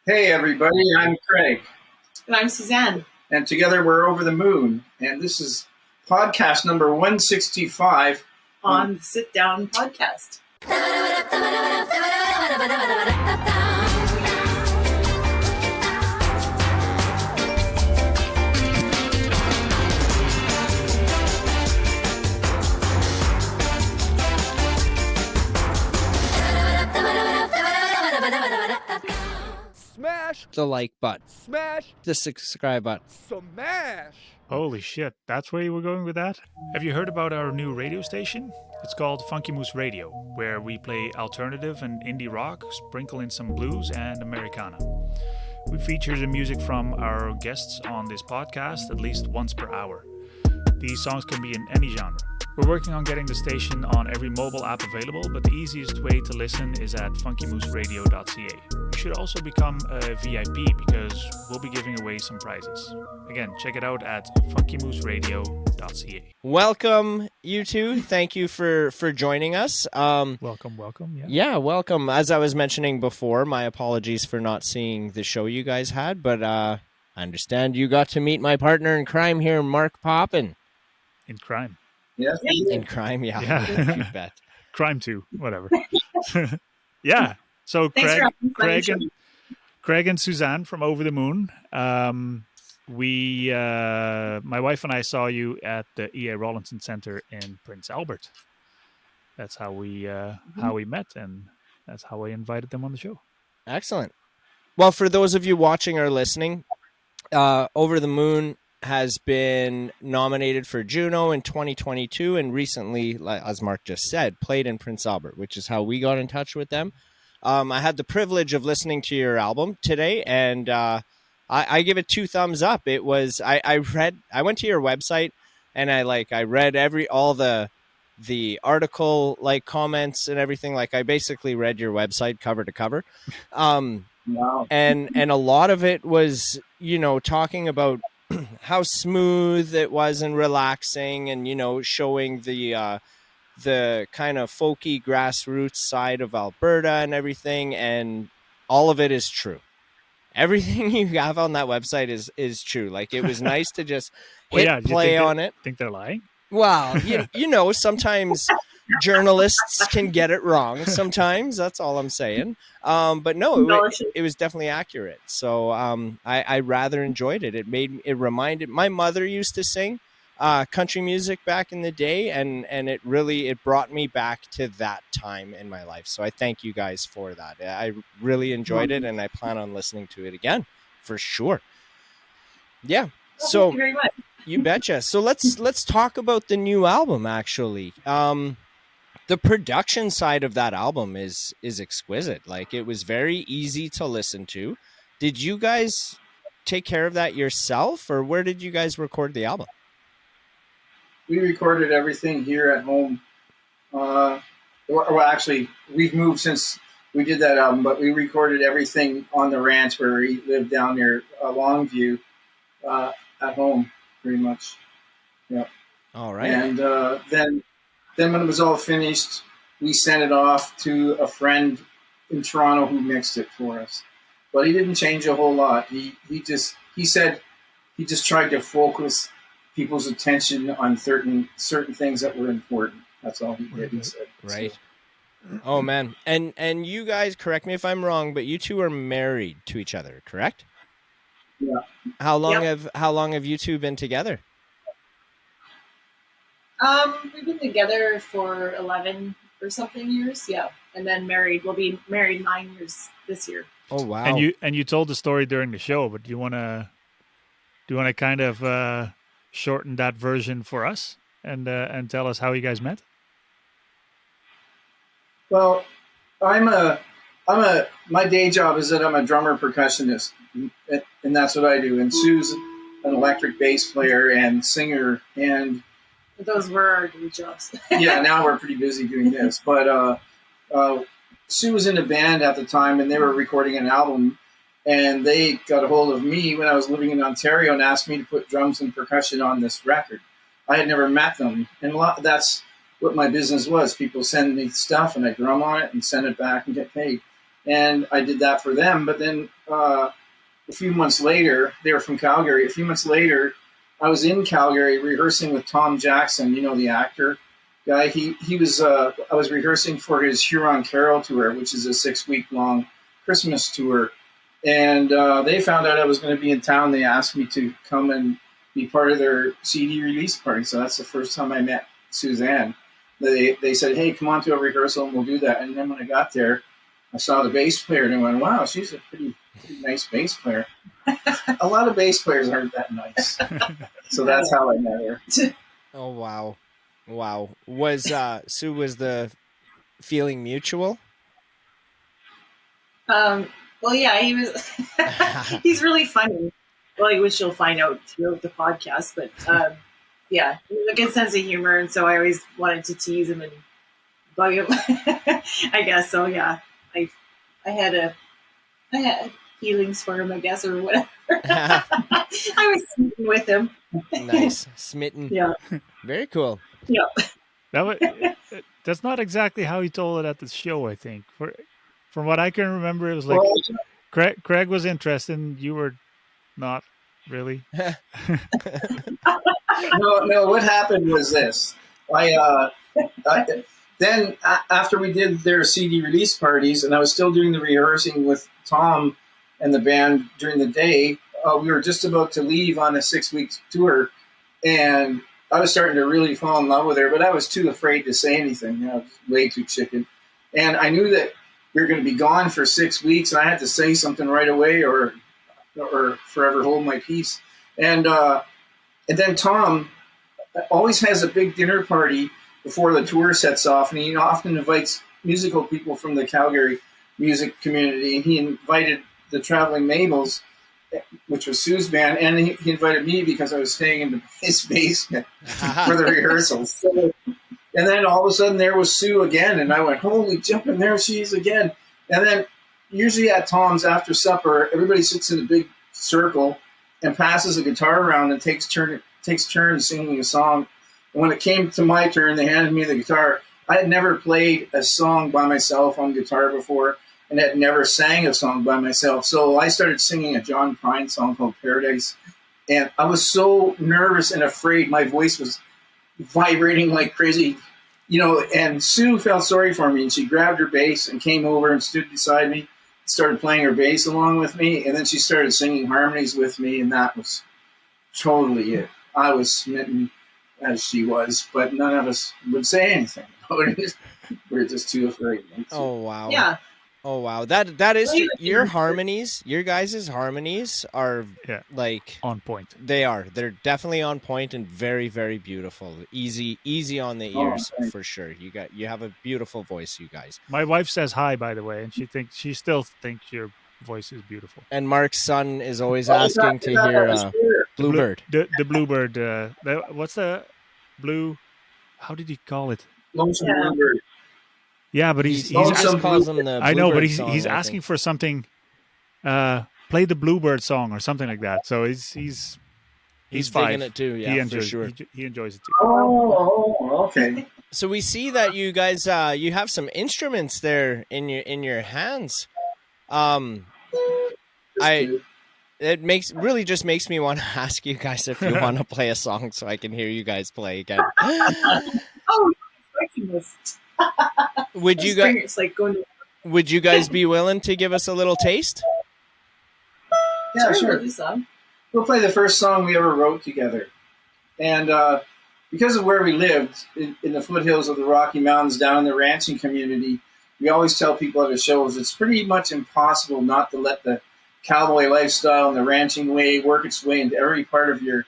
Hey everybody, I'm Craig, And I'm Suzanne. and together we're over the moon. And this is podcast number 165 On the Sit Down Podcast. Smash the like button, smash the subscribe button. smash. Holy shit, that's where you were going with that? Have you heard about our new radio station? It's called Funky Moose Radio, where we play alternative and indie rock, sprinkle in some blues and Americana. We feature the music from our guests on this podcast at least once per hour. These songs can be in any genre. We're working on getting the station on every mobile app available, but the easiest way to listen is at funkymooseradio.ca. You should also become a VIP because we'll be giving away some prizes. Again, check it out at funkymooseradio.ca. Welcome, you two. Thank you for joining us. Welcome. Yeah, welcome. As I was mentioning before, my apologies for not seeing the show you guys had, but I understand you got to meet my partner in crime here, Mark Poppin. In crime. Yes, In crime, yeah. Yeah. You bet. Crime 2, whatever. Yeah. So Thanks for having me on the show. Craig and Suzanne from Over the Moon. My wife and I saw you at the E.A. Rawlinson Center in Prince Albert. That's how we met, and that's how I invited them on the show. Excellent. Well, for those of you watching or listening, Over the Moon has been nominated for Juno in 2022 and recently, as Mark just said, played in Prince Albert, which is how we got in touch with them. I had the privilege of listening to your album today, and I give it 2 thumbs up. It was I went to your website and I read all the article comments and everything. I basically read your website cover to cover. wow. And a lot of it was, talking about how smooth it was and relaxing and, showing the kind of folky grassroots side of Alberta and everything. And all of it is true. Everything you have on that website is true. It was nice to just hit play on it. Think they're lying? Well, sometimes journalists can get it wrong. Sometimes, that's all I'm saying. But no, it was definitely accurate. So I rather enjoyed it. It reminded, my mother used to sing country music back in the day, and it brought me back to that time in my life. So I thank you guys for that. I really enjoyed it, and I plan on listening to it again for sure. Yeah. So Thank you very much. you betcha. So let's talk about the new album. Actually, the production side of that album is exquisite. It was very easy to listen to. Did you guys take care of that yourself, or where did you guys record the album? We recorded everything here at home. Well, actually, we've moved since we did that album, but we recorded everything on the ranch where we lived down near Longview at home, pretty much. Yeah. All right. And then when it was all finished, we sent it off to a friend in Toronto who mixed it for us. But he didn't change a whole lot. He said he just tried to focus people's attention on certain things that were important. That's all he did. He said. Right. So, Oh man. And you guys, correct me if I'm wrong, but you two are married to each other, correct? yeah. How long have you two been together? We've been together for 11 or something years, yeah, and then married. We'll be married 9 years this year. Oh wow. And you told the story during the show, but do you want to kind of shorten that version for us and tell us how you guys met? Well, my day job is that I'm a drummer percussionist, and that's what I do. And Sue's an electric bass player and singer, and Those were our day jobs. yeah, now we're pretty busy doing this. But Sue was in a band at the time, and they were recording an album, and they got a hold of me when I was living in Ontario and asked me to put drums and percussion on this record. I had never met them, and that's what my business was. People send me stuff, and I drum on it and send it back and get paid. And I did that for them, but then a few months later, they were from Calgary. A few months later, I was in Calgary rehearsing with Tom Jackson, the actor guy. He was. I was rehearsing for his Huron Carol tour, which is a 6-week long Christmas tour, and they found out I was going to be in town. They asked me to come and be part of their CD release party. So that's the first time I met Suzanne. They said, "Hey, come on to a rehearsal and we'll do that." And then when I got there, I saw the bass player and I went, "Wow, she's a pretty nice bass player." A lot of bass players aren't that nice. So that's how I met her. Oh, wow. Was Sue, was the feeling mutual? Well, yeah, he was. He's really funny. Well, which you'll find out throughout the podcast. But yeah, he has a good sense of humor, and so I always wanted to tease him and bug him. I guess so. Yeah, I had feelings for him, I guess, or whatever. I was smitten with him. Nice, smitten. Yeah, very cool. Yeah, That's not exactly how he told it at the show. I think, from what I can remember, it was like Craig was interested, and you were not really. No. What happened was this. Then after we did their CD release parties, and I was still doing the rehearsing with Tom and the band during the day, we were just about to leave on a 6-week tour, and I was starting to really fall in love with her, but I was too afraid to say anything. I was way too chicken. And I knew that we were going to be gone for 6 weeks, and I had to say something right away or forever hold my peace. And then Tom always has a big dinner party before the tour sets off, and he often invites musical people from the Calgary music community. And he invited the Traveling Mabels, which was Sue's band, and he invited me because I was staying in his basement for the rehearsals. So, and then all of a sudden there was Sue again, and I went, holy jumping, there she is again. And then usually at Tom's after supper, everybody sits in a big circle and passes a guitar around and takes turns singing a song. And when it came to my turn, they handed me the guitar. I had never played a song by myself on guitar before, and had never sang a song by myself. So I started singing a John Prine song called Paradise. And I was so nervous and afraid. My voice was vibrating like crazy, and Sue felt sorry for me, and she grabbed her bass and came over and stood beside me, started playing her bass along with me, and then she started singing harmonies with me, and that was totally it. I was smitten as she was, but none of us would say anything about it. We were just too afraid. Oh, wow. Yeah. Oh, wow. That is your harmonies. Your guys' harmonies are like on point. They are. They're definitely on point and very, very beautiful. Easy on the ears for sure. You have a beautiful voice, you guys. My wife says hi, by the way, and she still thinks your voice is beautiful. And Mark's son is always asking to hear Bluebird. The Bluebird. What's the blue? How did he call it? Lonesome Bluebird. Yeah, but he calls them the I know, but song, he's asking for something. Play the Bluebird song or something like that. So he's five. digging it too. Yeah, for sure. He enjoys it too. Oh, okay. So we see that you guys you have some instruments there in your hands. It just makes me want to ask you guys if you want to play a song so I can hear you guys play again. Would you guys be willing to give us a little taste? Yeah, sure. We'll play the first song we ever wrote together. And because of where we lived, in the foothills of the Rocky Mountains down in the ranching community, we always tell people at the shows it's pretty much impossible not to let the cowboy lifestyle and the ranching way work its way into every part of your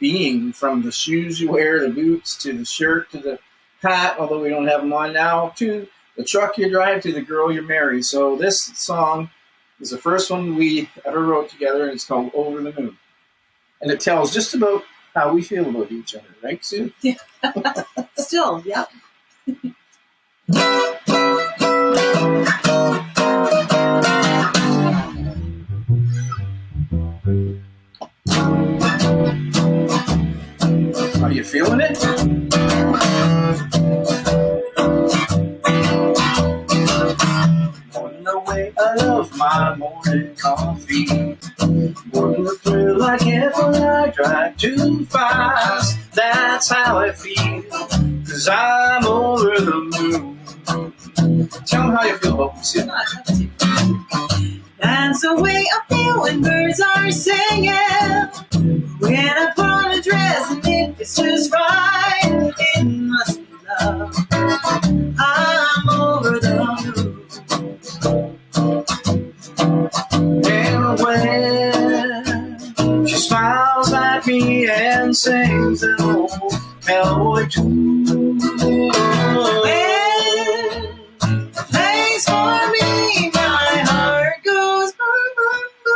being, from the shoes you wear, the boots, to the shirt, to the hat, although we don't have them on now, to the truck you drive, to the girl you marry. So this song is the first one we ever wrote together, and it's called Over the Moon. And it tells just about how we feel about each other, right, Sue? Yeah. Still, yeah. Are you feeling it? On the way out of my morning car, feet. Working the thrill like if I drive too fast. That's how I feel, 'cause I'm over the moon. Tell them how you feel about this. That's the way I feel when birds are singing. When I put on a dress and if it's just right, it must be love. I'm over the moon. And when she smiles at me and sings an old cowboy tune, When plays for me, my heart goes boom,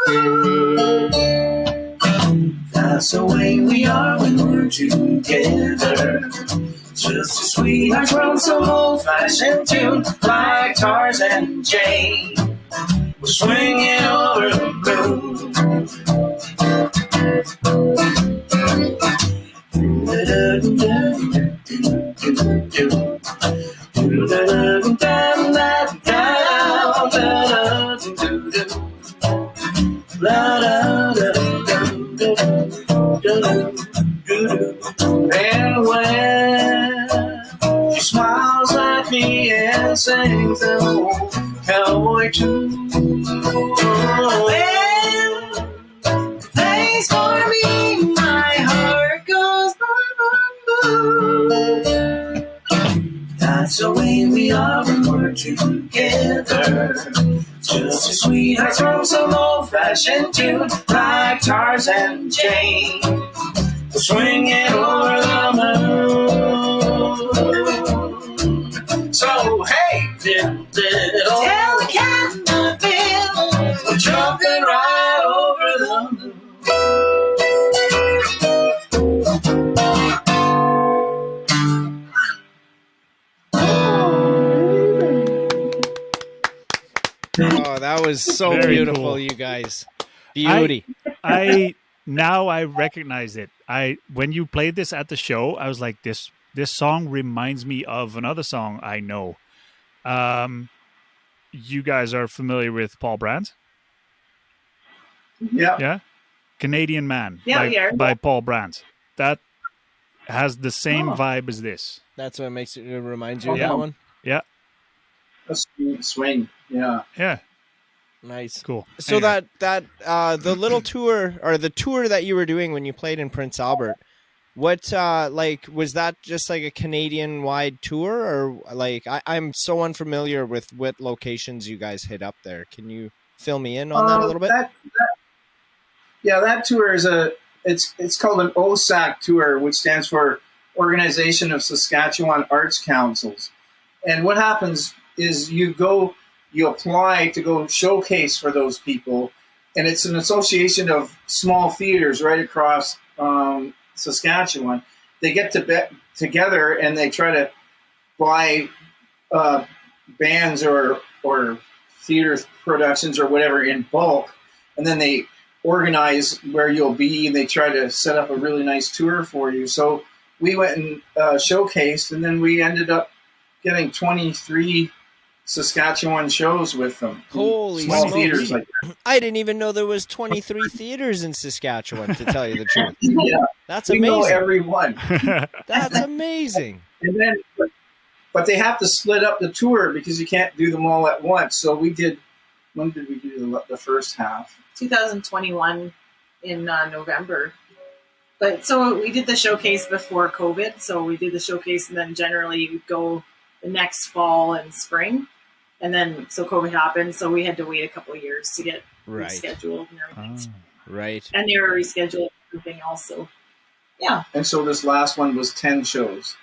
boom, boom. that's the way we are when we're together. Just a sweetheart from some old-fashioned tune, like Tarzan and Jane. We're swinging over the moon. And when she smiles at me and sings an old cowboy tune, When plays for me, my heart goes boom, boom, boom. that's the way we are when we're together. Just a sweetheart from some old-fashioned tune, like Tarzan and Jane. We're swinging over the moon. So hey, little, Tell the cat and the fiddle, we're jumping right over the moon. Oh, that was so Very beautiful, cool. you guys. Beauty. I now I recognize it. When you played this at the show, I was like, this song reminds me of another song I know. You guys are familiar with Paul Brandt? Yeah. Yeah? Canadian Man Yeah, we are. by Paul Brandt. That has the same Oh. vibe as this. That's what makes it reminds you of Yeah. that one. Yeah. A swing. Yeah. Yeah. Nice. Cool. So Anyway. that the little tour or the tour that you were doing when you played in Prince Albert, what like was that just like a Canadian wide tour, or like I'm so unfamiliar with what locations you guys hit up there. Can you fill me in on that a little bit? That tour is it's called an OSAC tour, which stands for Organization of Saskatchewan Arts Councils. And what happens is you apply to go showcase for those people, and it's an association of small theaters right across Saskatchewan. They get together and they try to buy bands or theater productions or whatever in bulk, and then they organize where you'll be, and they try to set up a really nice tour for you. So we went and showcased, and then we ended up getting 23 Saskatchewan shows with them. Holy small smokes. theaters like that. I didn't even know there was 23 theaters in Saskatchewan, to tell you the truth. Yeah, That's we know amazing. every one. That's amazing. And then, but they have to split up the tour because you can't do them all at once. So we did. When did we do the first half? 2021 in November. But so we did the showcase before COVID. So we did the showcase, and then generally you go the next fall and spring. And then so COVID happened, so we had to wait a couple of years to get Right. rescheduled and everything. Right. And they were rescheduled everything else. So yeah. And so this last one was 10 shows.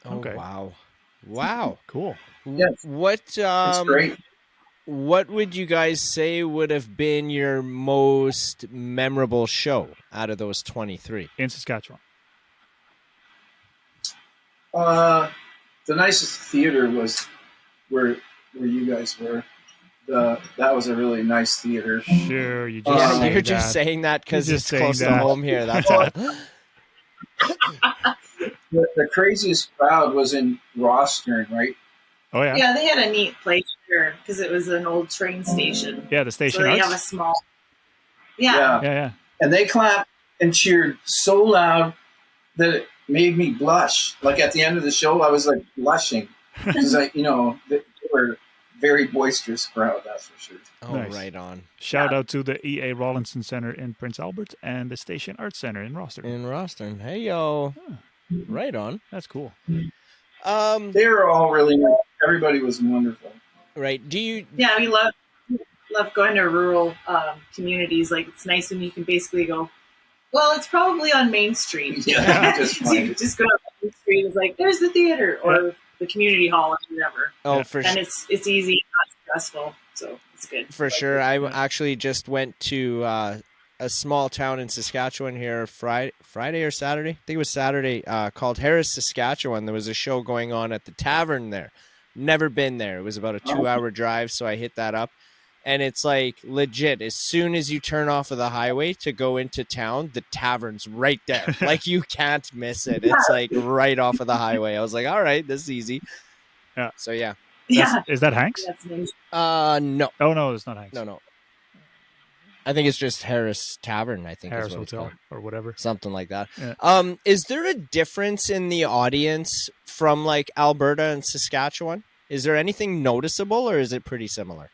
Oh, Okay. wow. Wow. Cool. Yes. What It's great. what would you guys say would have been your most memorable show out of those 23? In Saskatchewan. The nicest theater was where you guys were. That was a really nice theater. Sure, you just Yeah, say you're just that. saying that because You're it's just saying close to that. home here. That's all. The craziest crowd was in Rostern, right? Oh yeah. Yeah, they had a neat place here because it was an old train station. Yeah, the station So they arts. have a small, Yeah. Yeah. And they clapped and cheered so loud that it made me blush. Like at the end of the show, I was like blushing. Because they were a very boisterous crowd, that's for sure. Oh, Nice. right on. Shout out to the E.A. Rawlinson Center in Prince Albert and the Station Arts Center in Rostern. Hey, yo. Right on. That's cool. They were all really nice. Everybody was wonderful. Right. Do you? Yeah, we love going to rural communities. Like, it's nice when you can basically go, well, it's probably on Main Street. Yeah, So you just go up Main Street. It's like, there's the theater or the community hall or whatever. Oh, for sure. And it's easy, not stressful, so it's good. For sure. I actually just went to a small town in Saskatchewan here Friday or Saturday. I think it was Saturday, called Harris, Saskatchewan. There was a show going on at the tavern there. Never been there. It was about a 2-hour drive, so I hit that up. And it's like legit. As soon as you turn off of the highway to go into town, the tavern's right there. Like, you can't miss it. It's like right off of the highway. I was like, all right, this is easy. Yeah. So yeah. Is that Hanks? That's nice. No. Oh no, it's not Hanks. No. I think it's just Harris Tavern, I think. Harris is what it's Hotel called. or whatever. Something like that. Yeah. Is there a difference in the audience from like Alberta and Saskatchewan? Is there anything noticeable, or is it pretty similar?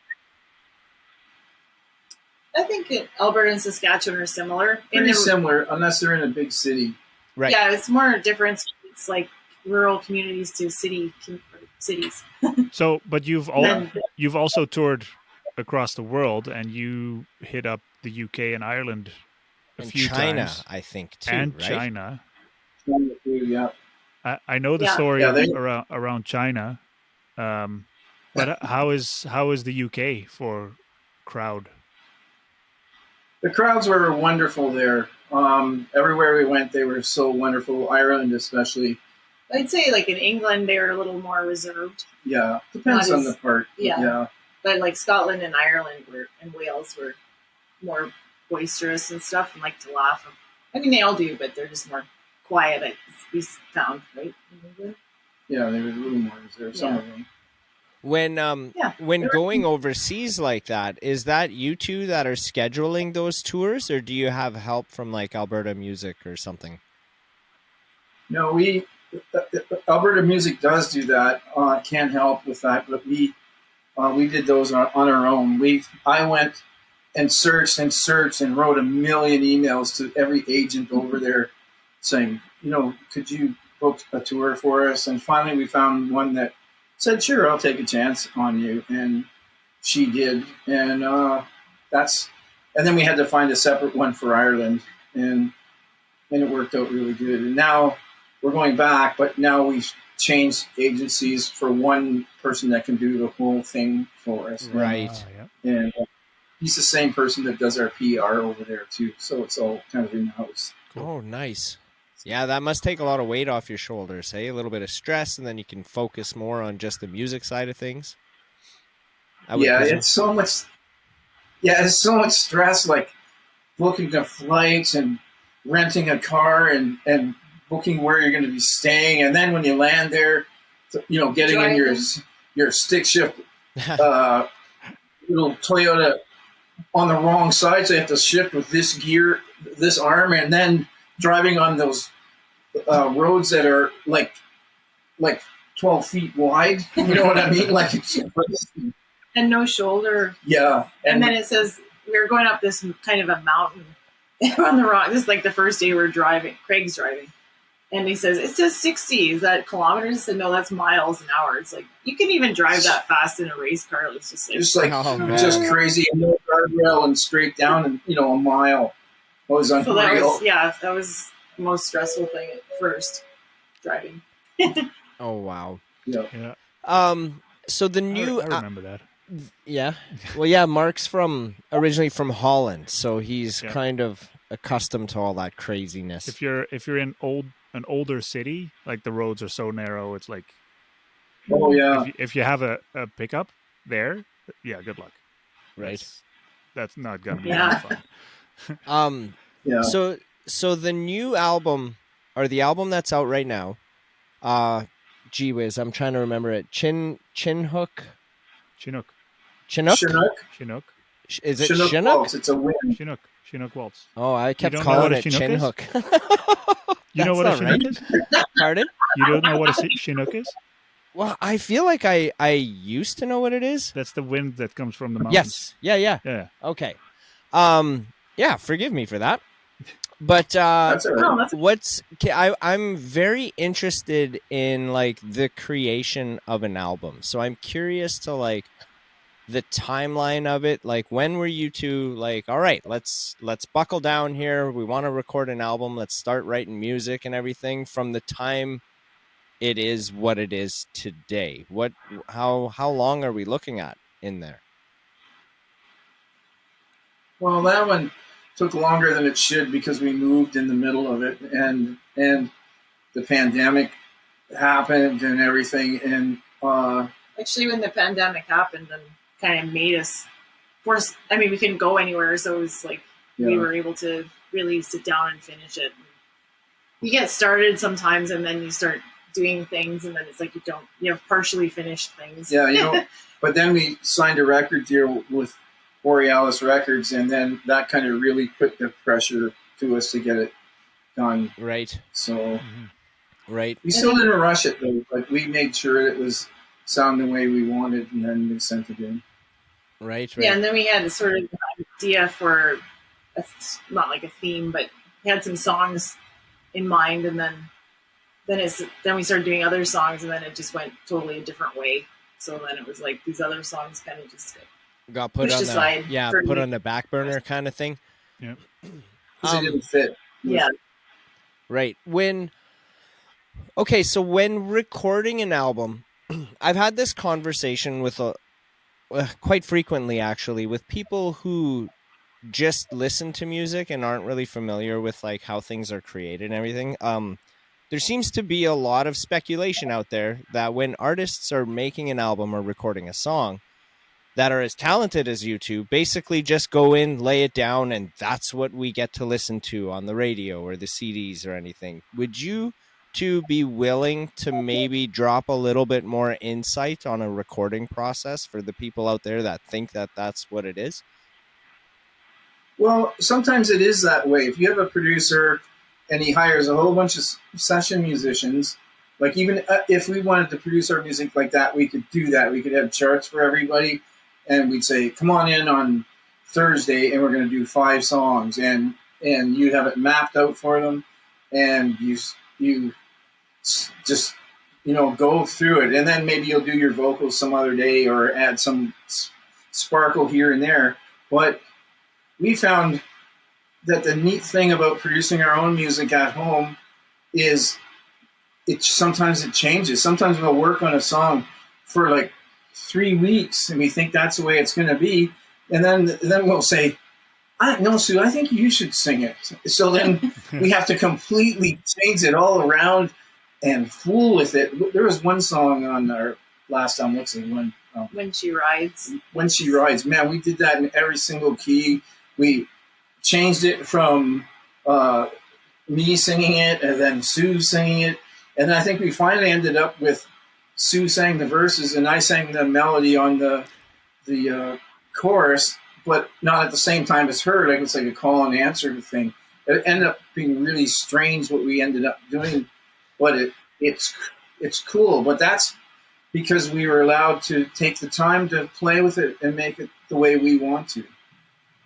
I think Alberta and Saskatchewan are similar. Pretty similar, unless they're in a big city. Right. Yeah, it's more a difference. It's like rural communities to cities. So, but you've also toured across the world, and you hit up the UK and Ireland a few China, times. I think, too. And right? China. Yeah. I know the story around China, but how is the UK for crowd? The crowds were wonderful there. Everywhere we went, they were so wonderful. Ireland, especially. I'd say, like, in England, they're a little more reserved. Yeah, depends on the part. Yeah. But like Scotland and Ireland and Wales were more boisterous and stuff and like to laugh. I mean, they all do, but they're just more quiet. We found, right? Yeah, they were a little more reserved. Some of them. When going overseas like that, is that you two that are scheduling those tours, or do you have help from like Alberta Music or something? No, Alberta Music does do that. Can't help with that, but we did those on our own. I went and searched and wrote a million emails to every agent over there saying, could you book a tour for us? And finally we found one that said, sure, I'll take a chance on you. And she did. And and then we had to find a separate one for Ireland, and it worked out really good. And now we're going back, but now we've changed agencies for one person that can do the whole thing for us. Right. And he's the same person that does our PR over there too. So it's all kind of in-house. Cool. Oh, nice. Yeah, that must take a lot of weight off your shoulders, hey? A little bit of stress, and then you can focus more on just the music side of things. It's so much stress, like booking the flights and renting a car and booking where you're going to be staying, and then when you land there, getting in your stick shift little Toyota on the wrong side, so you have to shift with this gear, this arm, and then driving on those roads that are like 12 feet wide. You know what I mean? Like, and no shoulder. Yeah. And then it says we were going up this kind of a mountain on the rock. This is like the first day we're driving. Craig's driving. And he says, it says 60. Is that kilometers? I said, no, that's miles an hour. It's like, you can even drive that fast in a race car. It's just just crazy. And no guardrail and straight down and, a mile. It was unreal. So that was the most stressful thing at first, driving. Oh, wow. Yeah. So the new... I remember that. Yeah. Well, yeah, Mark's originally from Holland, so he's kind of accustomed to all that craziness. If you're in an older city, like the roads are so narrow, it's like, oh yeah. If you have a pickup there, good luck. Right. That's not gonna be fun. Yeah. So the new album, or the album that's out right now, gee whiz, I'm trying to remember it. Chinook. Is it Chinook Chinook? Waltz. It's a wind. Chinook waltz. Oh, I kept don't know calling what a it Chinook chin is? hook. You know what a That's not right. Chinook is? Pardon? You don't know what a Chinook is? Well, I feel like I used to know what it is. That's the wind that comes from the mountains. Yes. Yeah. Yeah. Okay. Yeah, forgive me for that. But That's all right. I'm very interested in like the creation of an album. So I'm curious to like the timeline of it. Like, when were you two like, all right, let's buckle down here. We want to record an album. Let's start writing music and everything, from the time it is what it is today. How long are we looking at in there? Well, that one took longer than it should because we moved in the middle of it, and the pandemic happened and everything. And Actually, when the pandemic happened and kind of made us force, I mean, we couldn't go anywhere, so it was like we were able to really sit down and finish it. You get started sometimes, and then you start doing things, and then it's like you have partially finished things. Yeah, but then we signed a record deal with Borealis Records, and then that kind of really put the pressure to us to get it done. Right. So, right. We still didn't rush it though. Like, we made sure it was sound the way we wanted, and then we sent it in. Right. Yeah, and then we had a sort of idea for not like a theme, but we had some songs in mind, and then we started doing other songs, and then it just went totally a different way. So then it was like these other songs kind of just got put on aside. Put on the back burner kind of thing. Yeah. Because it didn't fit. Yeah. Right. So when recording an album, I've had this conversation with quite frequently, actually, with people who just listen to music and aren't really familiar with like how things are created and everything. There seems to be a lot of speculation out there that when artists are making an album or recording a song that are as talented as you two, basically just go in, lay it down, and that's what we get to listen to on the radio or the CDs or anything. Would you two be willing to maybe drop a little bit more insight on a recording process for the people out there that think that that's what it is? Well, sometimes it is that way. If you have a producer and he hires a whole bunch of session musicians, like even if we wanted to produce our music like that, we could do that. We could have charts for everybody, and we'd say, come on in on Thursday, and we're going to do 5 songs, and you have it mapped out for them, and you just go through it, and then maybe you'll do your vocals some other day or add some sparkle here and there. But we found that the neat thing about producing our own music at home is sometimes it changes. Sometimes we'll work on a song for like 3 weeks and we think that's the way it's going to be. And then we'll say, no, Sue, I think you should sing it. So then we have to completely change it all around and fool with it. There was one song on our last album. What's the one? When She Rides. When She Rides. Man, we did that in every single key. We changed it from me singing it and then Sue singing it. And I think we finally ended up with Sue sang the verses and I sang the melody on the chorus, but not at the same time as her. Like, it's like a call and answer thing. It ended up being really strange what we ended up doing, but it's cool. But that's because we were allowed to take the time to play with it and make it the way we want to.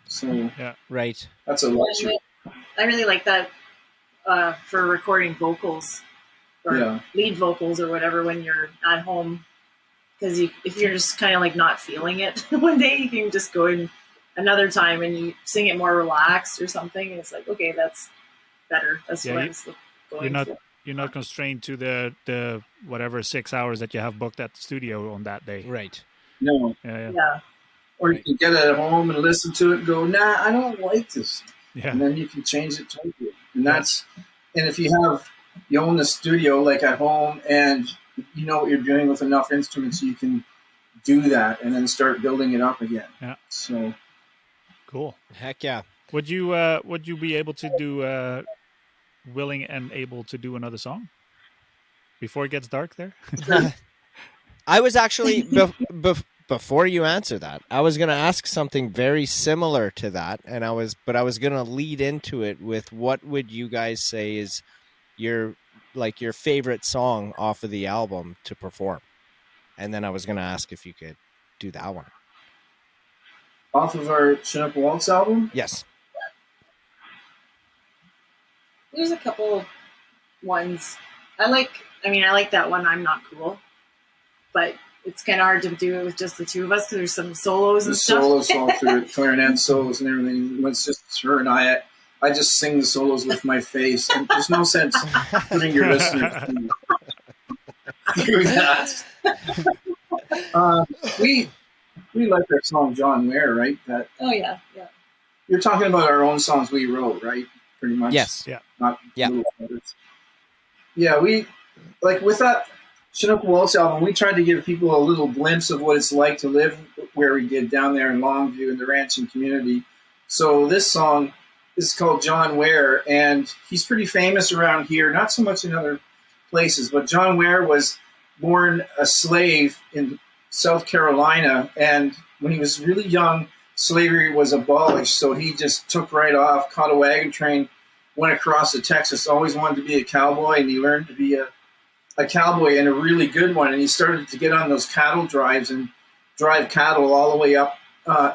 So yeah, right. That's a luxury. I really like that for recording vocals or lead vocals or whatever when you're at home, because if you're just kind of like not feeling it one day, you can just go in another time and you sing it more relaxed or something, and it's like, okay, that's better. That's what I was going for. You're not constrained to the whatever 6 hours that you have booked at the studio on that day. Right. No. Yeah. Or you can get it at home and listen to it and go, nah, I don't like this. Yeah. And then you can change it totally. And if you own the studio like at home and you know what you're doing with enough instruments, you can do that and then start building it up again. Yeah. So cool. Heck yeah. Would you be able to do willing and able to do another song before it gets dark there? I was actually before you answer that, I was going to ask something very similar to that, and I was going to lead into it with what would you guys say is your favorite song off of the album to perform, and then I was going to ask if you could do that one. Off of our Chinook Waltz album? Yes. There's a couple ones. I like that one, I'm Not Cool. But it's kind of hard to do it with just the two of us because there's some solos and stuff. The solos all through it, clarinet solos and everything. When it's just her and I just sing the solos with my face. And there's no sense putting your listeners through that. We like that song John Ware, right? Oh yeah. You're talking about our own songs we wrote, right? Pretty much. Yes. Yeah. Not little others. Yeah, we like with that Chinook Waltz album, we tried to give people a little glimpse of what it's like to live where we did down there in Longview in the ranching community. So this song is called John Ware, and he's pretty famous around here, not so much in other places, but John Ware was born a slave in South Carolina, and when he was really young, slavery was abolished, so he just took right off, caught a wagon train, went across to Texas, always wanted to be a cowboy, and he learned to be a cowboy and a really good one. And he started to get on those cattle drives and drive cattle all the way up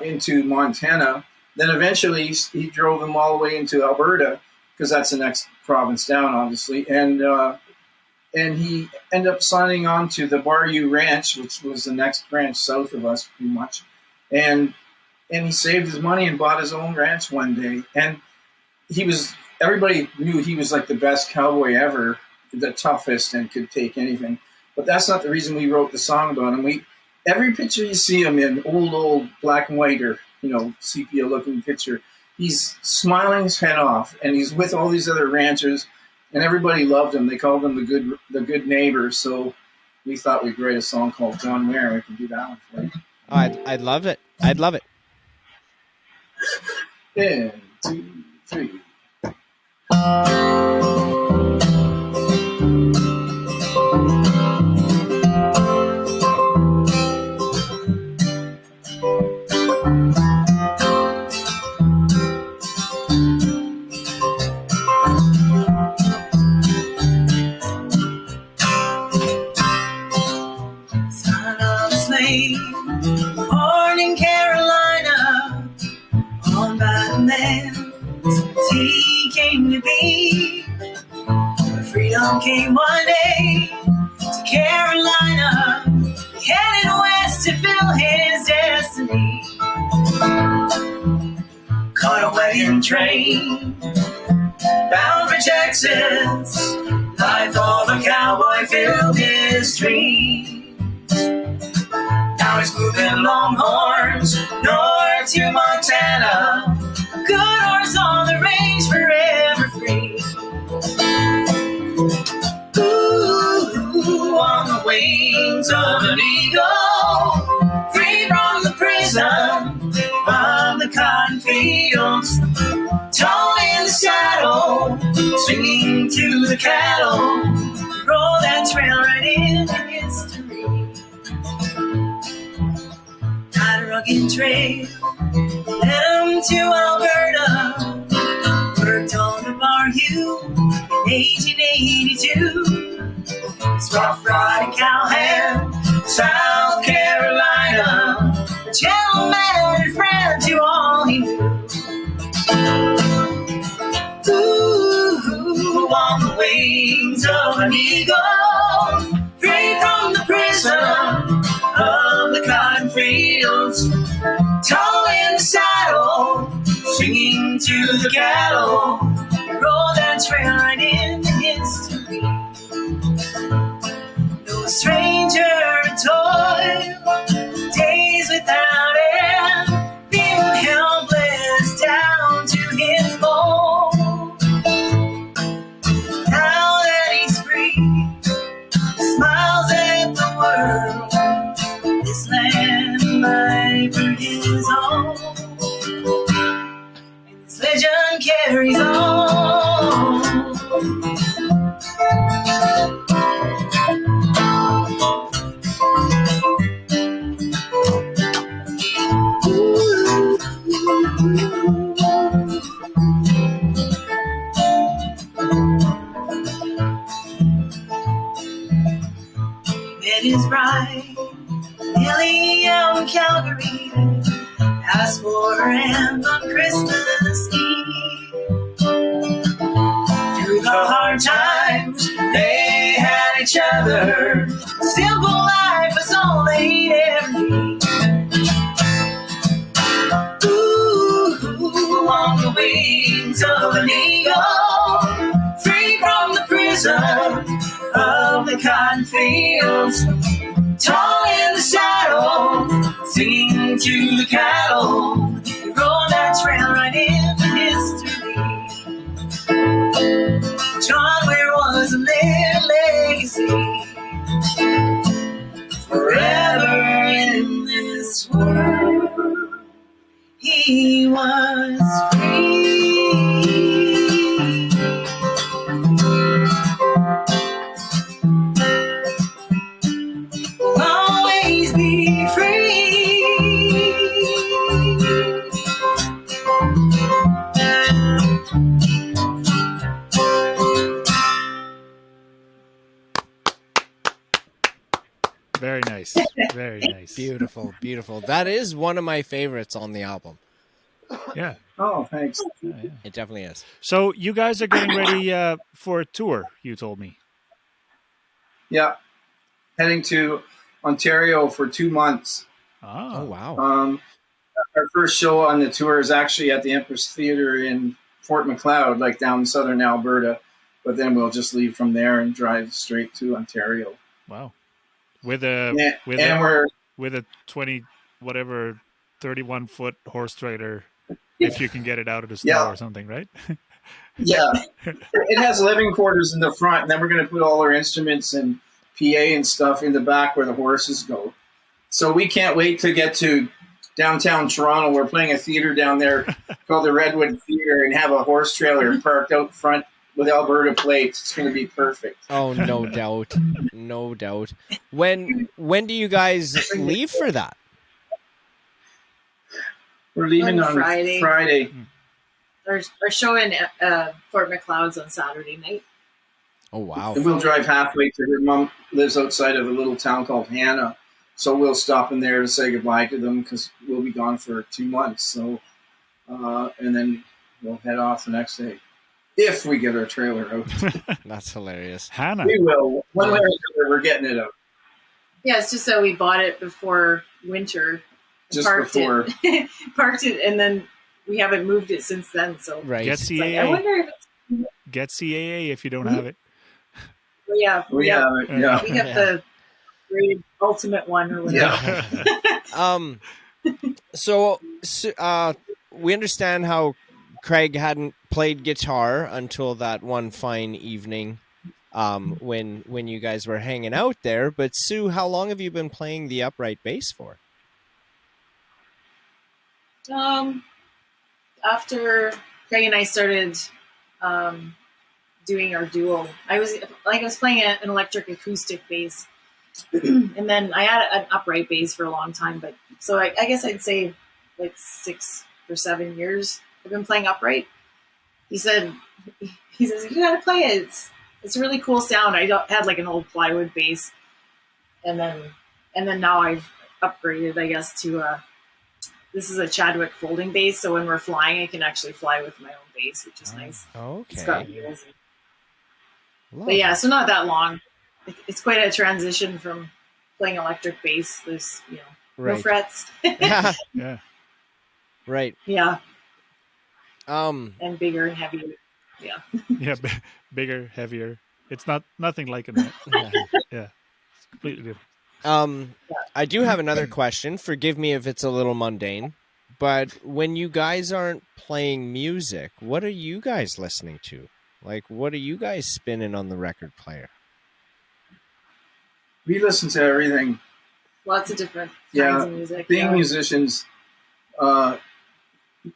into Montana. Then eventually he drove them all the way into Alberta because that's the next province down, obviously. And he ended up signing on to the Bayou Ranch, which was the next ranch south of us pretty much. And he saved his money and bought his own ranch one day. And everybody knew he was like the best cowboy ever, the toughest, and could take anything. But that's not the reason we wrote the song about him. Every picture you see him in, old black and white or sepia looking picture, he's smiling his head off, and he's with all these other ranchers, and everybody loved him. They called him the good neighbor. So we thought we'd write a song called John Ware. We could do that one for you. I'd love it. I'd love it. 1, 2, 3. Son of a slave, born in Carolina, owned by the man since he came to be. Freedom came one day to Carolina, headed west to fill his destiny. Caught a wagon train, bound for Texas. Life of a cowboy filled his dreams. Now he's moving longhorns north to Montana. A good horse on the range, forever free. Ooh, on the wings of an eagle, free from the prison of the cotton fields. Tall in the saddle, swinging to the cattle. Roll that trail right into history. Not a rugged trail, led him to Alberta. Worked on the Bayou in 1882. His rough riding cowhand, South Carolina. A gentleman and friend to all he knew. Ooh, on the wings of an eagle, free from the prison of the cotton fields. Tall in the saddle, swinging to the cattle. Roll that trail right into history. No stranger to toil, days without end, being helpless down to his bone. Now that he's free, he smiles at the world. This land might be his own. And this legend carries on. bright. Nearly out in Calgary, asked for her hand on Christmas Eve. Through the hard times, they had each other. Simple life was all they'd ever need. Ooh, on the wings of an eagle, free from the prison of the cotton fields. Tall in the saddle, singing to the cattle, we roll that trail right into history. John Ware was a legacy, forever in this world. He was free. Always be free. Very nice. Very nice. Beautiful, beautiful. That is one of my favorites on the album. Yeah. Oh, thanks. Yeah, yeah. It definitely is. So you guys are getting ready for a tour, you told me. Yeah, heading to Ontario for 2 months. Oh, wow. Our first show on the tour is actually at the Empress Theatre in Fort Macleod, like down in southern Alberta. But then we'll just leave from there and drive straight to Ontario. Wow. With a Yeah, with and a we're 20 whatever 31-foot horse trailer, if you can get it out of the snow Yeah. or something, right? yeah, it has living quarters in the front, and then we're going to put all our instruments and PA and stuff in the back where the horses go. So we can't wait to get to downtown Toronto. We're playing a theater down there called the Redwood Theater, and have a horse trailer parked out front with Alberta plates. It's going to be perfect. Oh, no doubt. No doubt. When do you guys leave for that? We're leaving On on Friday. Friday. Our show in Fort Macleod's on Saturday night. Oh, wow. And we'll drive halfway to her mom lives outside of a little town called Hannah. So we'll stop in there to say goodbye to them because we'll be gone for 2 months. So, and then we'll head off the next day. If we get our trailer out. That's hilarious. Hannah. We will. One way or another, we're getting it out. Yeah, it's just that we bought it before winter. Just parked before. It, parked it, and then we haven't moved it since then. So Right. Get it's like, CAA. I wonder if it's, Get CAA if you don't have it. yeah, We have it. Yeah. we got Yeah. the rated ultimate one or whatever. Yeah. So we understand how Craig hadn't played guitar until that one fine evening when you guys were hanging out there. But Sue, how long have you been playing the upright bass for? After Craig and I started doing our duo, I was playing an electric acoustic bass, and then I had an upright bass for a long time. But so I guess I'd say like 6 or 7 years I've been playing upright. He says you gotta play it. It's a really cool sound. I had like an old plywood bass, and then now I've upgraded, I guess, to this is a Chadwick folding bass. So when we're flying, I can actually fly with my own bass, which is nice. It's got Okay. wheels. But yeah, so not that long. It's quite a transition from playing electric bass. There's no Right. frets. Yeah. Yeah. Right. Yeah, Um. and bigger and heavier. Yeah. Yeah. Bigger, heavier. It's nothing like it. Yeah. It's completely different. I do have another question. Forgive me if it's a little mundane, but when you guys aren't playing music, what are you guys listening to? Like, what are you guys spinning on the record player? We listen to everything. Lots of different Yeah, kinds of music. Being yeah. musicians,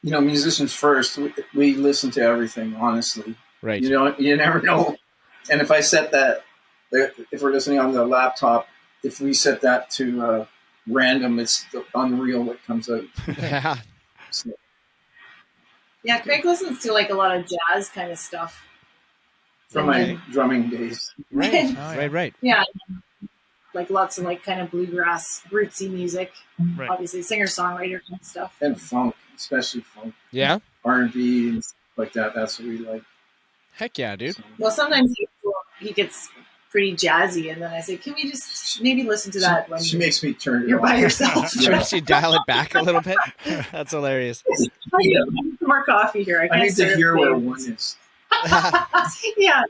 musicians first, we listen to everything, honestly. Right. You never know. And if I set that, if we're listening on the laptop, if we set that to random, it's unreal what comes out. Yeah. So, Yeah, Craig listens to like a lot of jazz kind of stuff. from my drumming days. Right. yeah. Right. Yeah. like lots of like kind of bluegrass, rootsy music. Right. Obviously, singer-songwriter kind of stuff. And funk, especially funk, Yeah. R&B and stuff like that. That's what we like. Heck yeah, dude. So, Well, sometimes he gets pretty jazzy, and then I say, "Can we just maybe listen to that when she makes me turn it you're by off. yourself?" Should we actually dial it back a little bit? That's hilarious. I need some more coffee here. I I need to hear where one. one is. Yeah,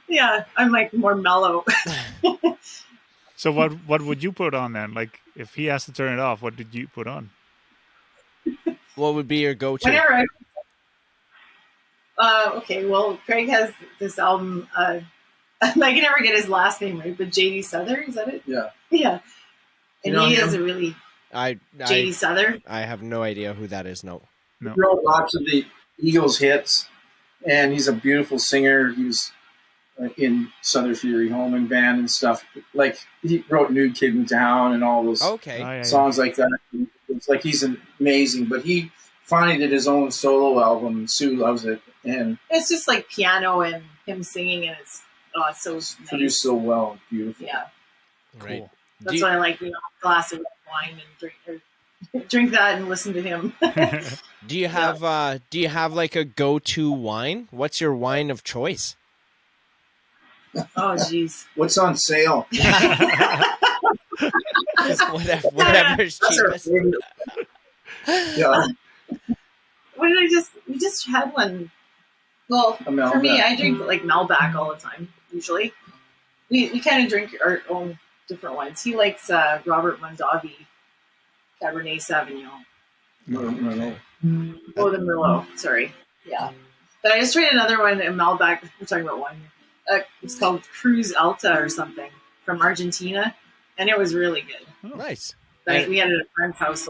yeah. I'm like more mellow. So what would you put on then? Like if he has to turn it off, what did you put on? What would be your go-to? Whenever okay, well, Craig has this album. I can never get his last name right, but J.D. Souther, is that it? Yeah. Yeah. And You know he him? has a really I J.D. Souther. I have no idea who that is. No. He wrote lots of the Eagles hits, and he's a beautiful singer. He was in Southern Fury Holman Band and stuff. Like, he wrote New Kid in Town and all those Okay. Oh, yeah. songs like that. It's like he's amazing, but he finally did his own solo album, and Sue loves it, and It's just like piano and him singing, and it's so it's nice. produced so well, beautiful. Yeah, Right. Cool. that's why I like a glass of wine and drink that and listen to him. Do you have like a go-to wine? What's your wine of choice? Oh, jeez. What's on sale? Whatever's That's our cheapest. favorite. Yeah, What did we just had one. Well, A Malbec. for me, I drink like Malbec all the time, usually. We kind of drink our own different wines. He likes Robert Mondavi Cabernet Sauvignon. Okay. Oh, the Merlot, sorry. Yeah. But I just tried another one, a Malbec. We're talking about wine. It's called Cruz Alta or something from Argentina, and it was really good. Nice. Like, we had it at a friend's house.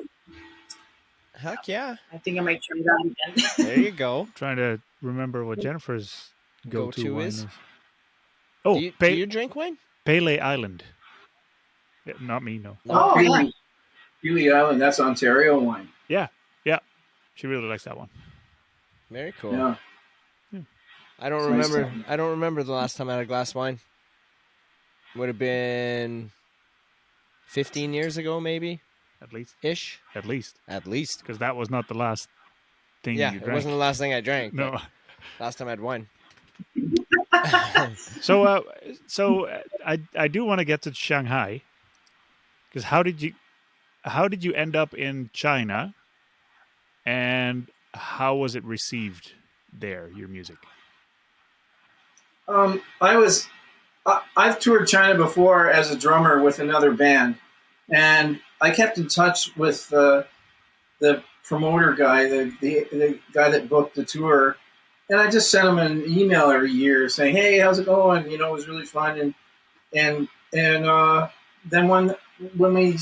Heck yeah. I think I might try that again. There you go. Trying to remember what Jennifer's go-to Go-to wine is? is. Oh, Do you drink wine? Pele Island. Yeah, not me, no. Oh, yeah. Peely Island, that's Ontario wine. Yeah. She really likes that one. Very cool. Yeah. I don't It's nice remember. time. I don't remember the last time I had a glass of wine. Would have been 15 years ago, maybe At least. ish. At least. At least. Because that was not the last thing Yeah, you it drank. wasn't the last thing I drank. No. but Last time I had wine. So I do want to get to Shanghai, because how did you end up in China, and how was it received there, your music? I've toured China before as a drummer with another band, and I kept in touch with the promoter guy, the guy that booked the tour, and I just sent him an email every year saying, "Hey, how's it going? You know, it was really fun." And then when we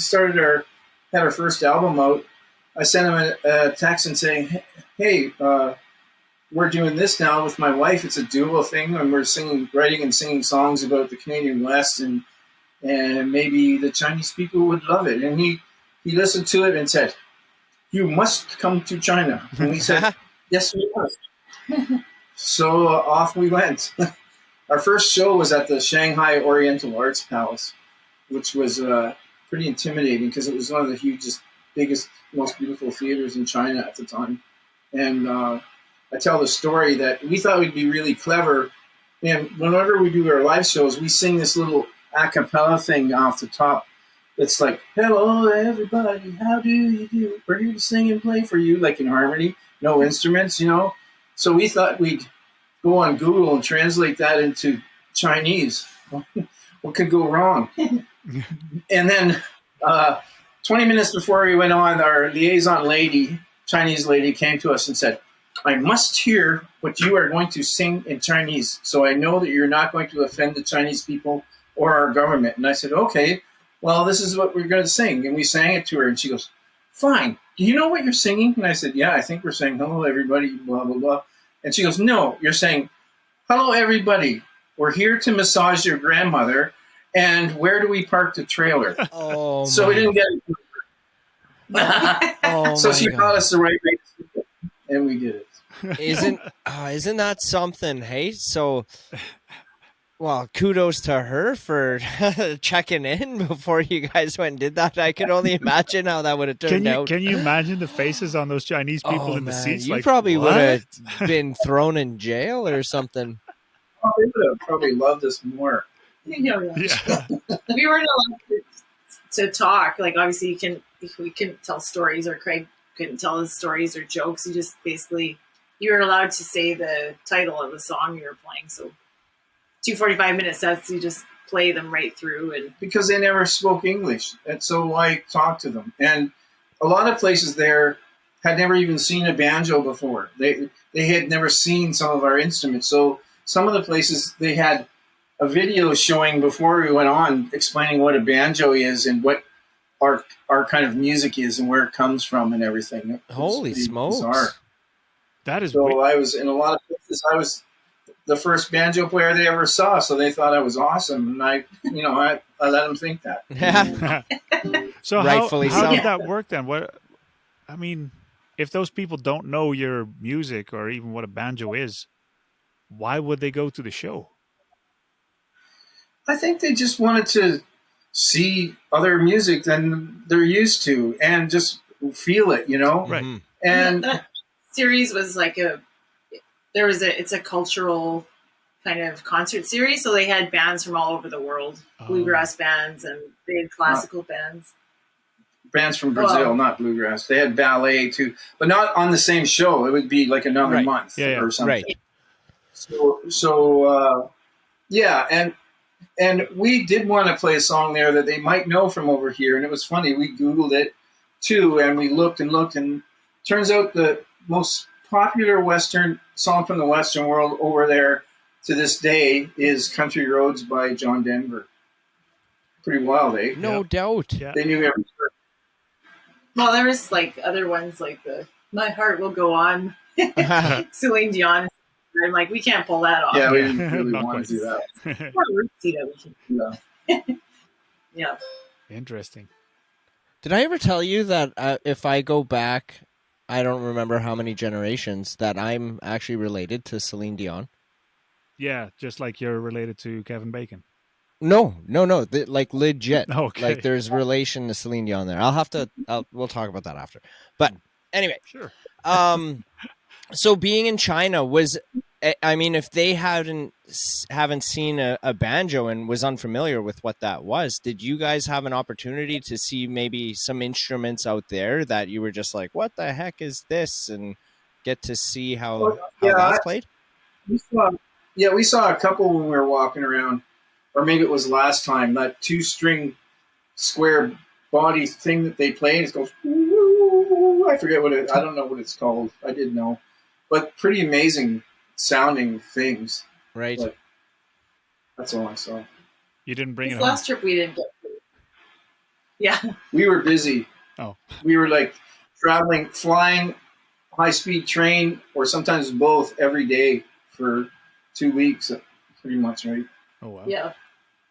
had our first album out, I sent him a text and saying, "Hey, we're doing this now with my wife. It's a duo thing, and we're writing and singing songs about the Canadian West, and maybe the Chinese people would love it." And he listened to it and said, "You must come to China." And we said, "Yes, we must." So off we went. Our first show was at the Shanghai Oriental Arts Palace, which was pretty intimidating because it was one of the hugest, biggest, most beautiful theaters in China at the time. And I tell the story that we thought we'd be really clever. And whenever we do our live shows, we sing this little a cappella thing off the top. It's like, "Hello, everybody, how do you do? We're here to sing and play for you," like in harmony, no instruments, you know. So we thought we'd go on Google and translate that into Chinese. What could go wrong? And then 20 minutes before we went on, our liaison lady, Chinese lady, came to us and said, "I must hear what you are going to sing in Chinese, so I know that you're not going to offend the Chinese people or our government." And I said, "Okay, well, this is what we're going to sing." And we sang it to her, and she goes, "Fine. Do you know what you're singing?" And I said, "Yeah, I think we're saying, 'Hello, everybody,' blah, blah, blah." And she goes, "No, you're saying, 'Hello, everybody. We're here to massage your grandmother, and where do we park the trailer?'" Oh, So we didn't get it. Oh, So my she God. taught us the right way to sing it, and we did it. Isn't that something? Hey, so Well, kudos to her for checking in before you guys went and did that. I could only imagine how that would have turned out. Can you imagine the faces on those Chinese people in the seats? You like, probably would have what? been thrown in jail or something. Oh, they would have probably loved us more. Yeah. Yeah. We weren't allowed to talk. Like, obviously, we couldn't tell stories, or Craig couldn't tell us stories or jokes. You just basically, you were allowed to say the title of the song you were playing. So 2 45-minute sets, you just play them right through. And because they never spoke English, and so I talked to them. And a lot of places there had never even seen a banjo before. They had never seen some of our instruments. So some of the places they had a video showing before we went on, explaining what a banjo is and what our kind of music is and where it comes from and everything. It was Holy pretty smokes. bizarre. That is So weird. I was in a lot of places. I was the first banjo player they ever saw, so they thought I was awesome, and I let them think that. So Rightfully how so. did that work then? What I mean, if those people don't know your music or even what a banjo is, why would they go to the show? I think they just wanted to see other music than they're used to, and just feel it, Right. Mhm. And that series was like it's a cultural kind of concert series. So they had bands from all over the world, bluegrass bands, and they had classical bands. bands from Brazil, not bluegrass. They had ballet too, but not on the same show. It would be like another Right. month Yeah. or something. Right. So yeah, and we did want to play a song there that they might know from over here, and it was funny. We Googled it too, and we looked, and turns out the most popular Western song from the Western world over there to this day is "Country Roads" by John Denver. Pretty wild, eh? No Yep. doubt. Yeah. They knew every word. Well, there was like other ones like the "My Heart Will Go On," Celine Dion. I'm like, we can't pull that off. Yeah, we didn't really Not want quite. to do that. More rootsy that we can. Yeah. Yeah. Interesting. Did I ever tell you that if I go back, I don't remember how many generations, that I'm actually related to Celine Dion? Yeah, just like you're related to Kevin Bacon. No. Like legit. Okay. Like there's relation to Celine Dion there. We'll talk about that after. But anyway, Sure. so being in China if they haven't seen a banjo and was unfamiliar with what that was, did you guys have an opportunity to see maybe some instruments out there that you were just like, what the heck is this? And get to see how that's played? We saw a couple when we were walking around, or maybe it was last time, that 2-string square body thing that they play. It goes, ooh, I don't know what it's called. I didn't know. But pretty amazing sounding things. Right. But that's all I saw. You didn't bring This it home. last trip we didn't get to. Yeah. We were busy. Oh. We were like traveling, flying, high-speed train, or sometimes both every day for 2 weeks, pretty much, right? Oh wow. Yeah.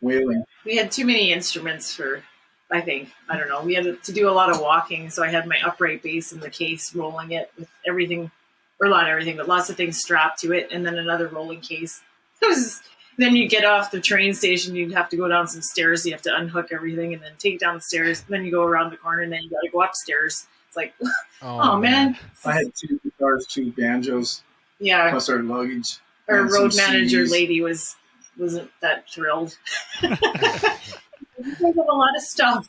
Whaling. We had too many instruments for, I think. I don't know. We had to do a lot of walking, so I had my upright bass in the case, rolling it with everything, or not everything, but lots of things strapped to it, and then another rolling case. Then you get off the train station, you'd have to go down some stairs, you have to unhook everything, and then take it down the stairs, and then you go around the corner, and then you got to go upstairs. It's like, oh man. I had 2 guitars, 2 banjos, Yeah. plus our luggage. Our and road some manager CDs. lady wasn't that thrilled. You guys have a lot of stuff.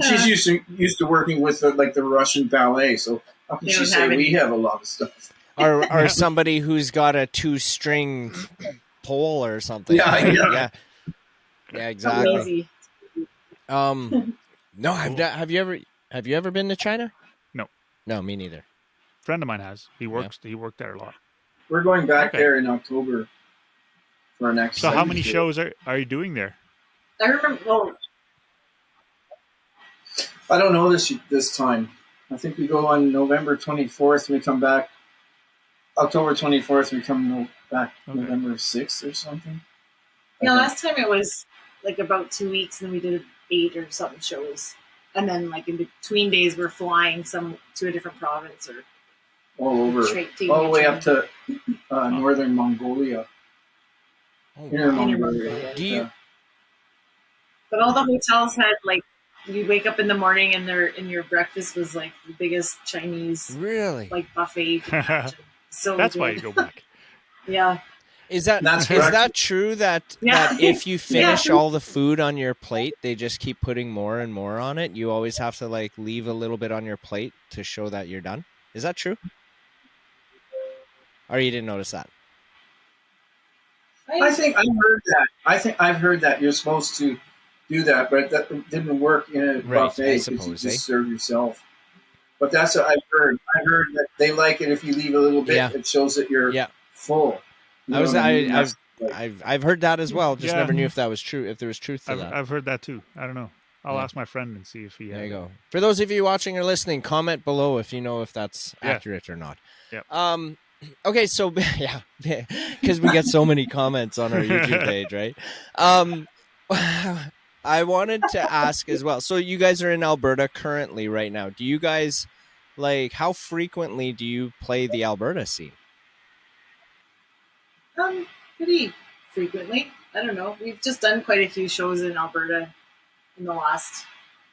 She's used to working with the Russian ballet, so how can They she don't say have we any. have a lot of stuff? Or somebody who's got a 2-string pole or something. Yeah, right? yeah. Yeah, exactly. Easy. No, have you ever been to China? No, me neither. Friend of mine has. He worked there a lot. We're going back Okay. there in October for our next. So how many tour. shows are you doing there? I remember. Well, I don't know this time. I think we go on November 24th. We come back October 24th. We come back Okay. November 6th or something. yeah, I think. last time it was like about 2 weeks, and then we did 8 or something shows, and then like in between days we're flying to a different province or all over, straight to all the way China. up to northern Mongolia. Oh, wow. Do you? But all the hotels had like you wake up in the morning and your breakfast was like the biggest Chinese Really? like buffet you could imagine. So That's good. why you go back. Yeah. Is that That's is correct. that true that Yeah. that if you finish Yeah. all the food on your plate, they just keep putting more and more on it? You always have to like leave a little bit on your plate to show that you're done. Is that true? Or you didn't notice that? I think I've heard that. I think I've heard that you're supposed to do that, but that didn't work in a Right, buffet I because you suppose, just serve yourself. But that's what I've heard. I heard that they like it if you leave a little bit. Yeah. It shows that you're Yeah. full. You I know was what I mean? I've That's like, I've heard that as well. Just Yeah. never knew if that was true. If there was truth to that. I've heard that too. I don't know. I'll Yeah. ask my friend and see if he. There you had go. For those of you watching or listening, comment below if you know if that's Yeah. accurate or not. Yep. Okay, so yeah, because we get so many comments on our YouTube page, right? I wanted to ask as well. So you guys are in Alberta currently right now. Do you guys like how frequently do you play the Alberta scene? Pretty frequently. I don't know. We've just done quite a few shows in Alberta in the last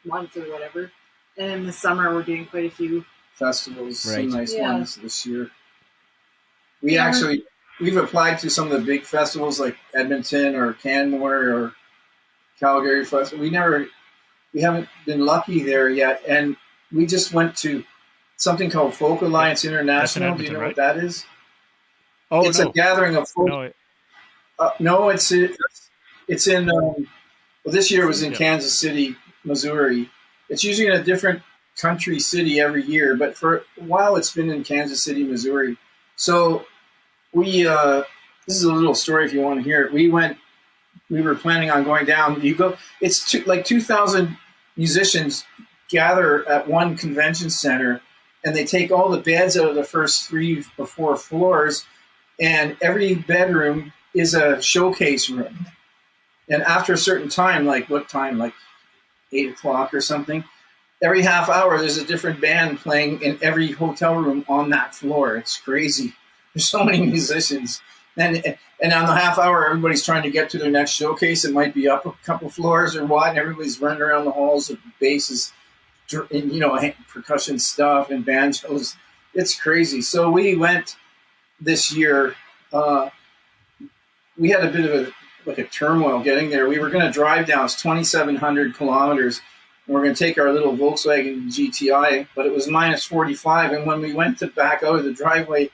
month or whatever. And in the summer we're doing quite a few. festivals, Right. some nice Yeah. ones this year. We Yeah. we've applied to some of the big festivals like Edmonton or Canmore or Calgary Festival. We haven't been lucky there yet, and we just went to something called Folk Alliance International. Do you Edmonton, know right? what that is? Oh It's no. a gathering of folk. No. No, it's in. Well, this year it was in Yeah. Kansas City, Missouri. It's usually in a different country city every year, but for a while it's been in Kansas City, Missouri. So we this is a little story if you want to hear it. We were planning on going down. You go. It's like 2,000 musicians gather at one convention center, and they take all the beds out of the first 3 or 4 floors, and every bedroom is a showcase room. And after a certain time, like what time, like 8 o'clock or something, every half hour there's a different band playing in every hotel room on that floor. It's crazy. There's so many musicians. And on the half hour, everybody's trying to get to their next showcase. It might be up a couple floors or what, and everybody's running around the halls with basses, and, percussion stuff and banjos. It's crazy. So we went this year. We had a bit of a turmoil getting there. We were going to drive down. It's 2,700 kilometers. And we're going to take our little Volkswagen GTI, but it was minus 45. And when we went to back out of the driveway,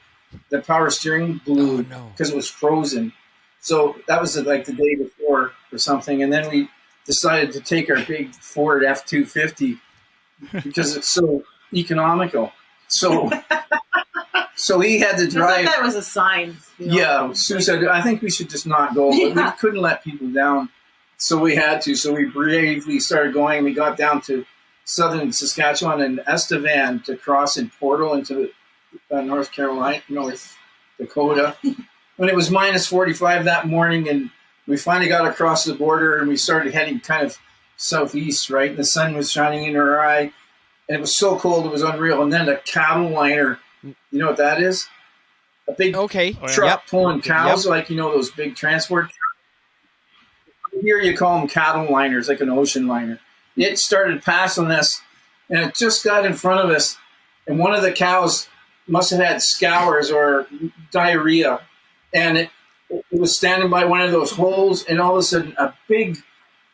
the power steering blew because it was frozen. So that was like the day before or something. And then we decided to take our big Ford F-250 because it's so economical. So we had to I drive. thought that was a sign. Yeah, Sue said, I think we should just not go. But we couldn't let people down. So we had to. So we bravely started going. We got down to southern Saskatchewan and Estevan to cross in Portal into North Carolina, North Dakota. When it was minus 45 that morning, and we finally got across the border, and we started heading kind of southeast, right? And the sun was shining in our eye, and it was so cold, it was unreal. And then the cattle liner, you know what that is? A big truck pulling cows, like, those big transport trucks. Here you call them cattle liners, like an ocean liner. It started passing us, and it just got in front of us, and one of the cows must have had scours or diarrhea, and it was standing by one of those holes, and all of a sudden a big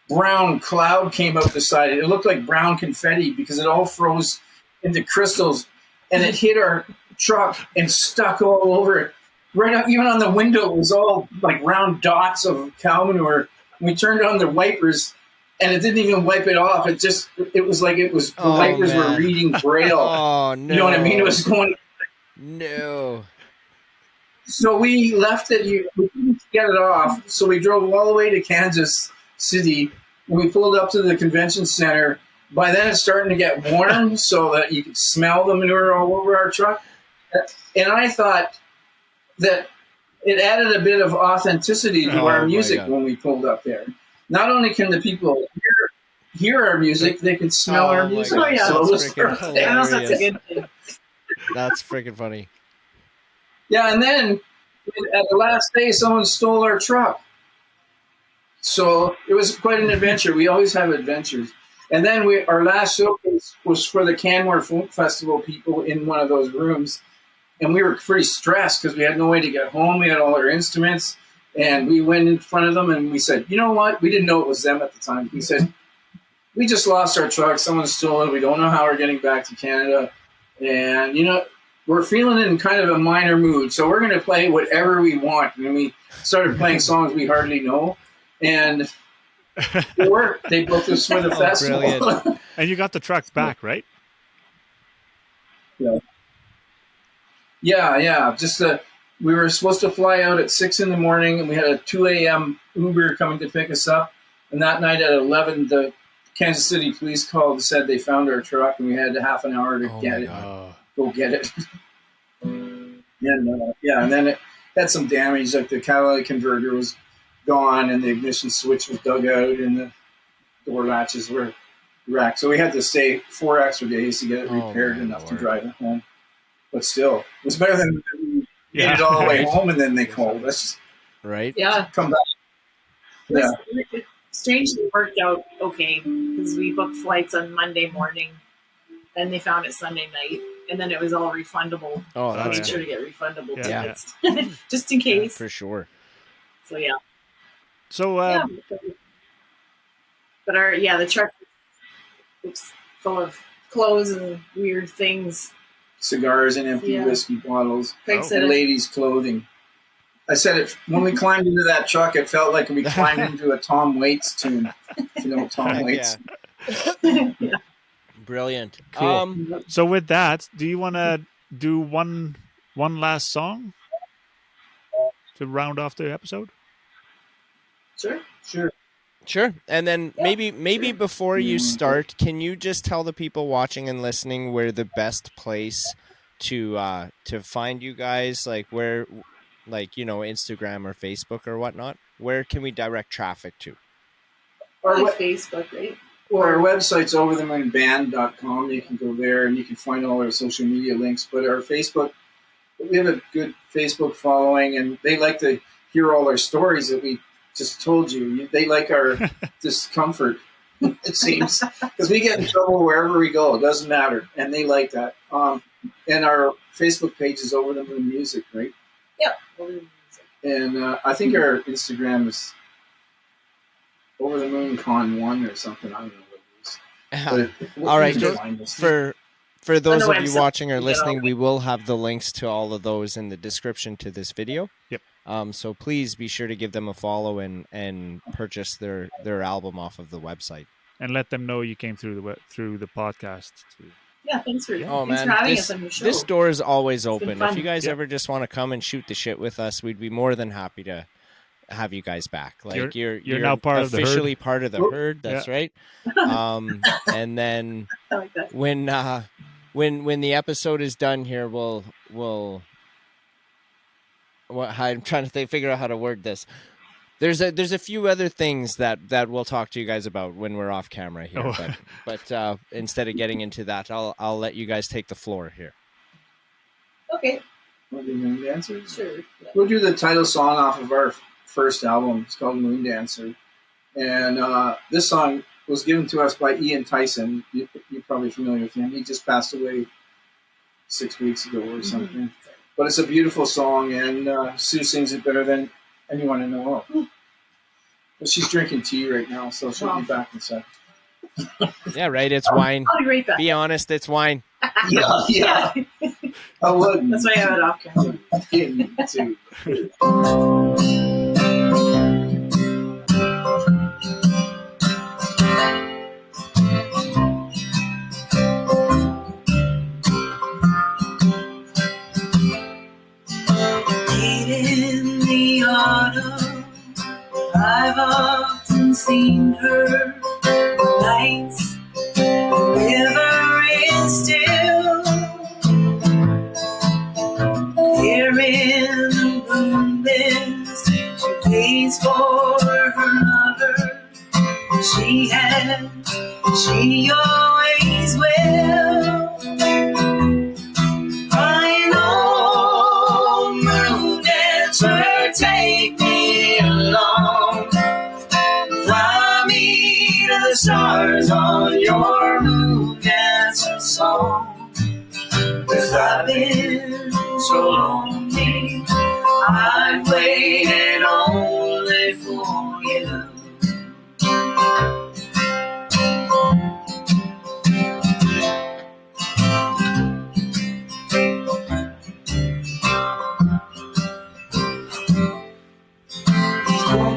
brown cloud came out beside it. It looked like brown confetti because it all froze into crystals, and it hit our truck and stuck all over it. Right up, even on the window, it was all like round dots of cow manure. We turned on the wipers, and it didn't even wipe it off. It was like the wipers were reading Braille. Oh, no. You know what I mean? It was going. No. So we left it. We couldn't get it off. So we drove all the way to Kansas City, and we pulled up to the convention center. By then, it's starting to get warm, so that you could smell the manure all over our truck. And I thought that it added a bit of authenticity to our music when we pulled up there. Not only can the people hear our music, they can smell our music. Oh, yeah. So it was That's perfect. hilarious. That's a good thing. That's freaking funny. Yeah, and then at the last day, someone stole our truck. So it was quite an adventure. We always have adventures. And then our last show was for the Canmore Folk Festival people in one of those rooms. And we were pretty stressed because we had no way to get home. We had all our instruments. And we went in front of them and we said, you know what? We didn't know it was them at the time. We said, we just lost our truck. Someone stole it. We don't know how we're getting back to Canada. And, we're feeling in kind of a minor mood. So we're going to play whatever we want. And we started playing songs we hardly know. And it worked. They booked us for the festival. Brilliant. And you got the truck back, right? Yeah. Just we were supposed to fly out at 6 a.m. and we had a 2 a.m. Uber coming to pick us up. And that night at 11, the Kansas City police called and said they found our truck and we had half an hour to get it. Go get it. And then it had some damage. Like the catalytic converter was gone and the ignition switch was dug out and the door latches were wrecked. So we had to stay 4 extra days to get it repaired enough to drive it home. But still, it was better than made it all the way home and then they called us. Right? Yeah. Come back. Yeah. It strangely worked out okay because we booked flights on Monday morning and they found it Sunday night. And then it was all refundable. Oh, I that's made sure to get refundable Yeah. tickets just in case. for sure. So yeah. So, But the truck was full of clothes and weird things. Cigars and empty whiskey bottles. Craig said And ladies' clothing. I said it when we climbed into that truck. It felt like we climbed into a Tom Waits tune. Tom Waits. Yeah. Brilliant. Cool. So with that, do you want to do one last song to round off the episode? Sure. And then maybe before you start, can you just tell the people watching and listening where the best place to find you guys, like where, like, Instagram or Facebook or whatnot? Where can we direct traffic to? Facebook, right? Well, our website's overthemoonband.com. You can go there and you can find all our social media links. But our Facebook, we have a good Facebook following, and they like to hear all our stories that we just told you. They like our discomfort, it seems, because we get in trouble wherever we go. It doesn't matter, and they like that. And our Facebook page is Over the Moon Music, right? Yeah, Over the Moon Music. And I think our Instagram is Over the Moon Con 1 or something. I don't know what it is. All right. For those of you website, watching or listening, we will have the links to all of those in the description to this video. Yep. So please be sure to give them a follow and purchase their album off of the website. And let them know you came through the podcast too. Yeah, thanks for Oh thanks man, for having us on your show. this door is always been open. fun. If you guys ever just want to come and shoot the shit with us, we'd be more than happy to have you guys back. Like you're now part of the herd. officially part of the herd. That's right. And then I like that. when the episode is done here, we'll I'm trying to figure out how to word this. There's a few other things that we'll talk to you guys about when we're off camera here. Oh. But instead of getting into that, I'll let you guys take the floor here. Okay. Want to do Moon Dancer? Sure. Yeah. We'll do the title song off of our first album. It's called Moon Dancer. And this song was given to us by Ian Tyson. You're probably familiar with him. He just passed away 6 weeks ago or something. Mm-hmm. But it's a beautiful song, and Sue sings it better than anyone I know of. But she's drinking tea right now, so she'll be back in a sec. Yeah, right. It's wine. I'll be right back. Be honest, it's wine. Yeah. I wouldn't. That's why I have it off camera. Yeah, me too. In the autumn, I've often seen her. Nights, the river is still. Here in the moonmist, she plays for her lover. She always will. Crying, oh, moon dancer, take me along. I've been so lonely. I've waited only for you.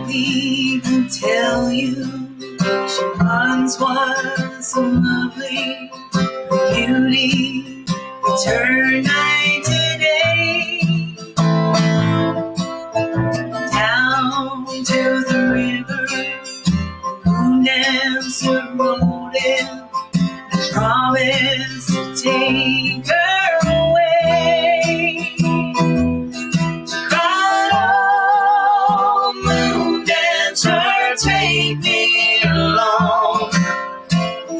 People tell you she once was so lovely, beauty turned night to day. Down to the river, moon dancer rode in, and promised to take her away. Take me along,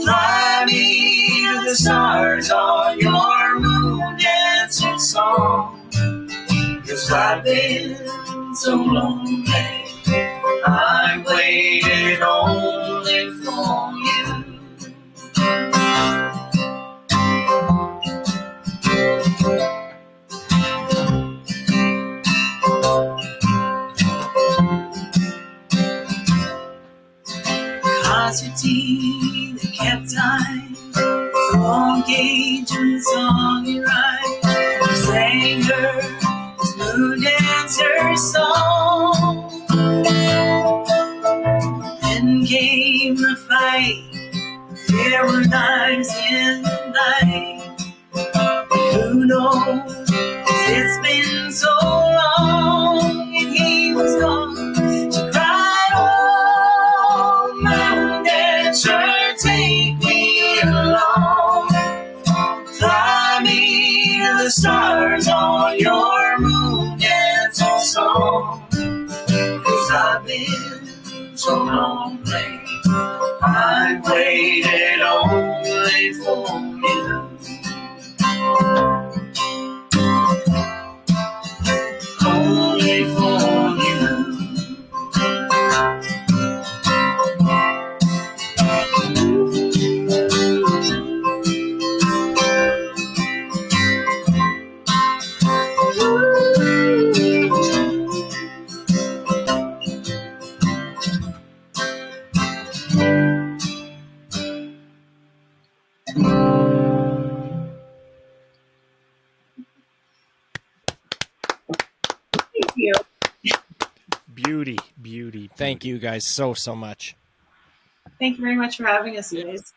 fly me to the stars on your moon dancing song. 'Cause I've been so lonely, I waited only for you. Curiosity that kept time, long gauge and song you write, sang her this moon dancer song. Then came the fight, there were knives in the night. Who knows, it's been so long and he was gone. She cried, oh, moon dancer, take me along, fly me to the stars on your moon dancing song. 'Cause I've been so lonely, I waited only for you. Only for you. Thank you. Beauty, beauty. Thank you guys so much. Thank you very much for having us, you guys.